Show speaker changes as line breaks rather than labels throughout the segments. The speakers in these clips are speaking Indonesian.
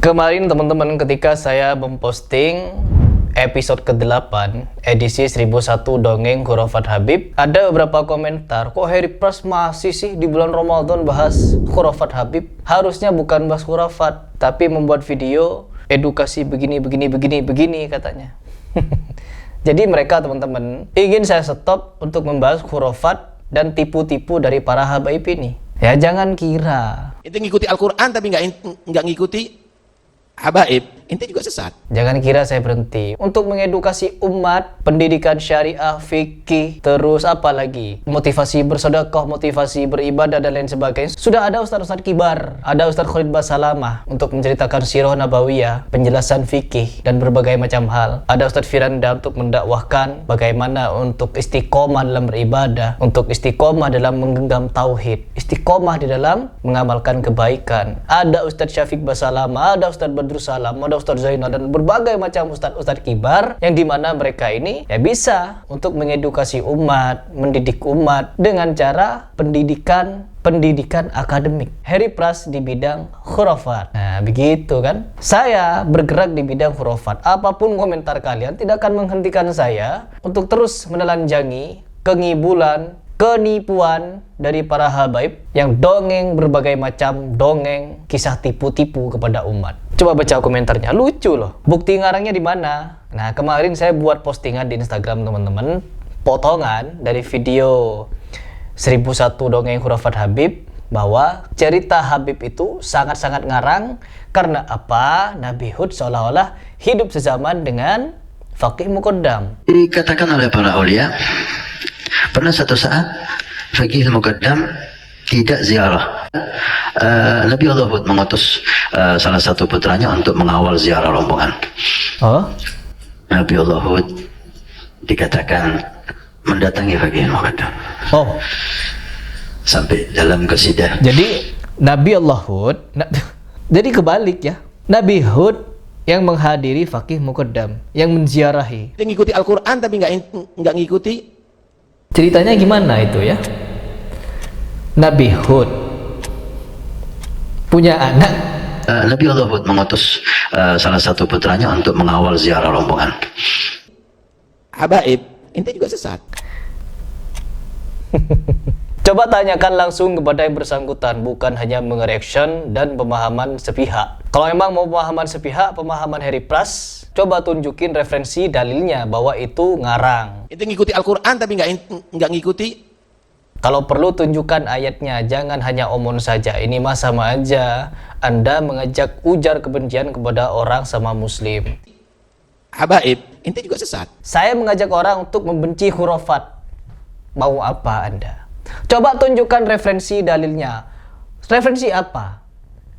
Kemarin teman-teman ketika saya memposting episode ke-8 edisi 1001 Dongeng Khurafat Habib, ada beberapa komentar, kok Harry Pras masih sih di bulan Ramadan bahas Khurafat Habib? Harusnya bukan bahas khurafat, tapi membuat video edukasi begini katanya. Jadi mereka teman-teman ingin saya stop untuk membahas khurafat dan tipu-tipu dari para habaib ini. Ya jangan kira
Ente ngikuti Al-Quran tapi nggak ngikuti habaib, ente juga sesat.
Jangan kira saya berhenti untuk mengedukasi umat, pendidikan syariah, fikih, terus apa lagi? Motivasi bersedekah, motivasi beribadah dan lain sebagainya. Sudah ada ustaz-ustaz kibar, ada Ustaz Khalid Basalamah untuk menceritakan sirah nabawiyah, penjelasan fikih dan berbagai macam hal. Ada Ustaz Firanda untuk mendakwahkan bagaimana untuk istiqomah dalam beribadah, untuk istiqomah dalam menggenggam tauhid, istiqomah di dalam mengamalkan kebaikan. Ada Ustaz Syafiq Basalamah, ada Ustaz Badrus Salam, ada Ustaz Zainal dan berbagai macam ustaz-ustaz kibar yang dimana mereka ini ya bisa untuk mengedukasi umat, mendidik umat dengan cara pendidikan akademik. Harry Pras di bidang khurafat. Nah, begitu kan? Saya bergerak di bidang khurafat. Apapun komentar kalian tidak akan menghentikan saya untuk terus menelanjangi kengibulan, kenipuan dari para habaib yang dongeng berbagai macam dongeng kisah tipu-tipu kepada umat. Coba baca komentarnya, lucu loh. Bukti ngarangnya di mana? Nah, kemarin saya buat postingan di Instagram teman-teman, potongan dari video 1001 Dongeng Khurafat Habib, bahwa cerita Habib itu sangat-sangat ngarang karena apa? Nabi Hud seolah-olah hidup sezaman dengan Faqih Muqaddam.
Dikatakan oleh para aulia, pernah satu saat Faqih Muqaddam tidak ziarah. Nabi Allah Hud mengutus salah satu putranya untuk mengawal ziarah rombongan.
Oh?
Nabi Allah Hud dikatakan mendatangi Faqih Muqaddam.
Oh.
Sampai dalam qasidah.
Jadi Nabi Allah Hud, jadi kebalik ya. Nabi Hud yang menghadiri Faqih Muqaddam, yang menziarahi.
Ente ngikuti Al-Quran tapi nggak ngikuti.
Ceritanya gimana itu ya? Nabi Hud punya anak.
Nabi Allah Hud mengutus salah satu putranya untuk mengawal ziarah rombongan.
Habaib, ente juga sesat.
Coba tanyakan langsung kepada yang bersangkutan, bukan hanya mengereaction dan pemahaman sepihak. Kalau emang mau pemahaman sepihak, pemahaman Harry Pras, coba tunjukin referensi dalilnya bahwa itu ngarang.
Ente ngikuti Al-Quran tapi nggak ngikuti.
Kalau perlu tunjukkan ayatnya, jangan hanya omong saja. Ini mah sama aja Anda mengajak ujar kebencian kepada orang sama muslim.
Habaib, ente juga sesat.
Saya mengajak orang untuk membenci khurafat. Mau apa Anda? Coba tunjukkan referensi dalilnya. Referensi apa?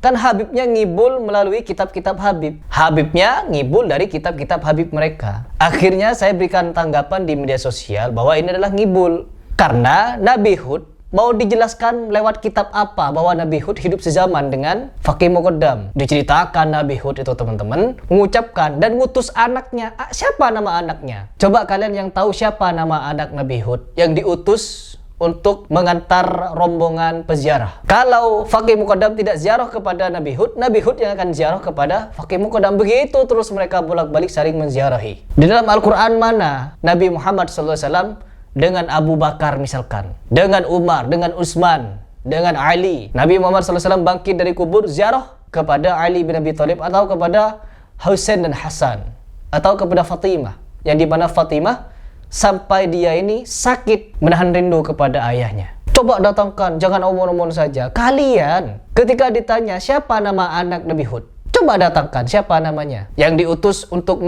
Kan Habibnya ngibul melalui kitab-kitab Habib. Habibnya ngibul dari kitab-kitab Habib mereka. Akhirnya saya berikan tanggapan di media sosial bahwa ini adalah ngibul. Karena Nabi Hud mau dijelaskan lewat kitab apa bahwa Nabi Hud hidup sezaman dengan Faqih Muqaddam. Diceritakan Nabi Hud itu teman-teman mengucapkan dan ngutus anaknya. Siapa nama anaknya? Coba kalian yang tahu siapa nama anak Nabi Hud yang diutus untuk mengantar rombongan peziarah. Kalau Faqih Muqaddam tidak ziarah kepada Nabi Hud yang akan ziarah kepada Faqih Muqaddam. Begitu terus mereka bolak-balik saling menziarahi. Di dalam Al-Quran mana Nabi Muhammad SAW dengan Abu Bakar misalkan, dengan Umar, dengan Utsman, dengan Ali. Nabi Muhammad SAW bangkit dari kubur ziarah kepada Ali bin Abi Thalib atau kepada Husain dan Hasan atau kepada Fatimah, yang dimana Fatimah sampai dia ini sakit menahan rindu kepada ayahnya. Coba datangkan, jangan omong-omong saja. Kalian ketika ditanya siapa nama anak Nabi Hud, coba datangkan siapa namanya yang diutus untuk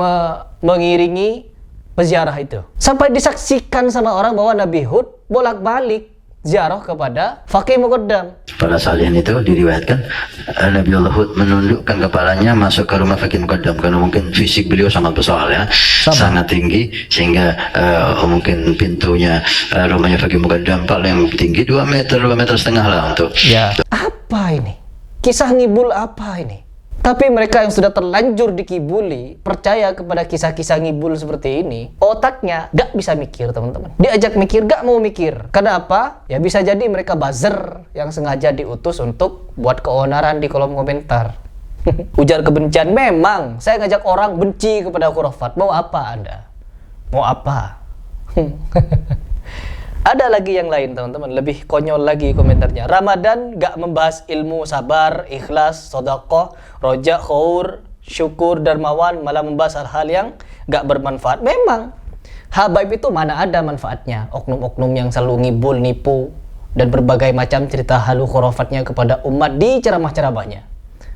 mengiringi peziarah itu. Sampai disaksikan sama orang bahwa Nabi Hud bolak-balik ziarah kepada Faqih Muqaddam.
Pada saat itu diriwayatkan Nabi Allah Hud menundukkan kepalanya masuk ke rumah Faqih Muqaddam karena mungkin fisik beliau sangat besar ya, sangat tinggi sehingga mungkin pintunya rumahnya Faqih Muqaddam paling tinggi 2 meter setengah lah untuk.
Ya. Apa ini? Kisah ngibul apa ini? Tapi mereka yang sudah terlanjur dikibuli, percaya kepada kisah-kisah ngibul seperti ini, otaknya gak bisa mikir teman-teman. Diajak mikir, gak mau mikir. Karena apa? Ya bisa jadi mereka buzzer yang sengaja diutus untuk buat keonaran di kolom komentar. Ujar kebencian. Memang saya ngajak orang benci kepada khurafat. Mau apa Anda? Mau apa? Ada lagi yang lain teman-teman, lebih konyol lagi komentarnya. Ramadan gak membahas ilmu sabar, ikhlas, sedekah, roja, khaur, syukur, dermawan, malah membahas hal-hal yang gak bermanfaat. Memang habaib itu mana ada manfaatnya. Oknum-oknum yang selalu ngibul, nipu, dan berbagai macam cerita halu khurafatnya kepada umat di ceramah-ceramahnya.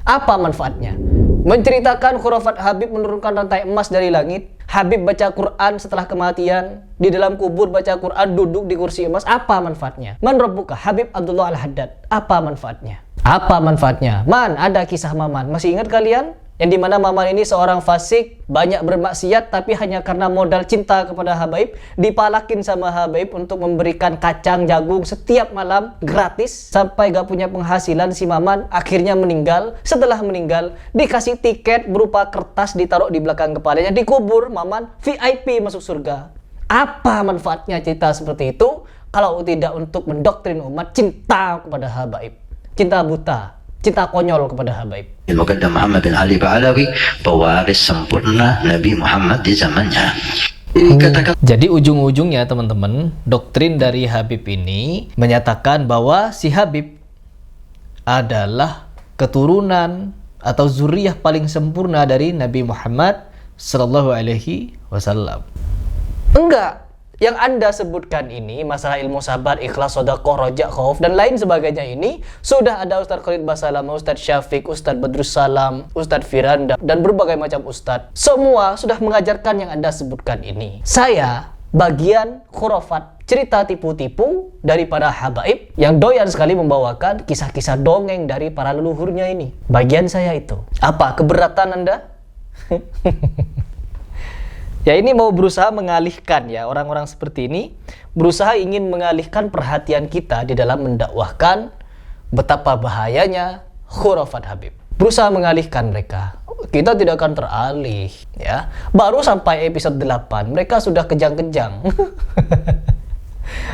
Apa manfaatnya? Menceritakan khurafat Habib menurunkan rantai emas dari langit, Habib baca Quran setelah kematian, di dalam kubur baca Quran, duduk di kursi emas. Apa manfaatnya? Man Rabbuka, Habib Abdullah Al-Haddad. Apa manfaatnya? Apa manfaatnya? Man, ada kisah Maman. Masih ingat kalian? Yang dimana Maman ini seorang fasik, banyak bermaksiat, tapi hanya karena modal cinta kepada habaib, dipalakin sama habaib untuk memberikan kacang jagung setiap malam gratis, sampai gak punya penghasilan. Si Maman akhirnya meninggal. Setelah meninggal, dikasih tiket berupa kertas ditaruh di belakang kepalanya, dikubur. Maman VIP masuk surga. Apa manfaatnya cerita seperti itu kalau tidak untuk mendoktrin umat cinta kepada habaib, cinta buta, cinta konyol kepada habaib.
Muqaddam Muhammad bin Ali Ba'alawi, pewaris sempurna Nabi Muhammad di zamannya.
Jadi ujung-ujungnya teman-teman, doktrin dari Habib ini menyatakan bahwa si Habib adalah keturunan atau zuriyah paling sempurna dari Nabi Muhammad sallallahu alaihi wasallam. Enggak. Yang Anda sebutkan ini, masalah ilmu sabar, ikhlas, sedekah, roja, khauf, dan lain sebagainya ini, sudah ada Ustadz Khalid Basalam, Ustadz Syafiq, Ustadz Badrus Salam, Ustadz Firanda, dan berbagai macam ustadz. Semua sudah mengajarkan yang Anda sebutkan ini. Saya bagian khurafat, cerita tipu-tipu dari para habaib yang doyan sekali membawakan kisah-kisah dongeng dari para leluhurnya ini. Bagian saya itu. Apa keberatan Anda? Ya, ini mau berusaha mengalihkan, ya, orang-orang seperti ini berusaha ingin mengalihkan perhatian kita di dalam mendakwahkan betapa bahayanya khurafat Habib. Berusaha mengalihkan mereka. Kita tidak akan teralih, ya. Baru sampai episode 8 mereka sudah kejang-kejang.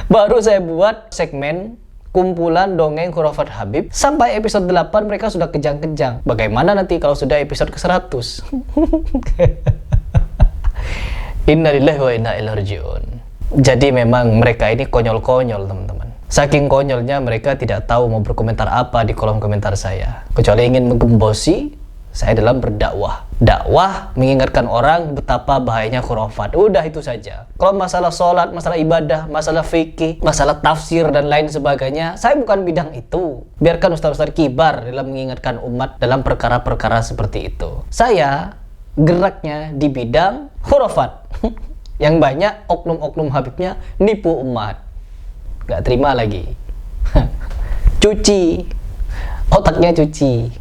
Baru saya buat segmen kumpulan dongeng khurafat Habib, sampai episode 8 mereka sudah kejang-kejang. Bagaimana nanti kalau sudah episode ke-100? Innalillahi wa inna ilaihi raji'un. Jadi memang mereka ini konyol-konyol teman-teman. Saking konyolnya mereka tidak tahu mau berkomentar apa di kolom komentar saya, kecuali ingin menggembosi saya dalam berdakwah. Dakwah mengingatkan orang betapa bahayanya khurafat. Udah itu saja. Kalau masalah sholat, masalah ibadah, masalah fikih, masalah tafsir dan lain sebagainya, saya bukan bidang itu. Biarkan ustaz-ustaz kibar dalam mengingatkan umat dalam perkara-perkara seperti itu. Saya geraknya di bidang khurafat yang banyak oknum-oknum Habibnya nipu umat. Gak terima lagi. Cuci otaknya, cuci.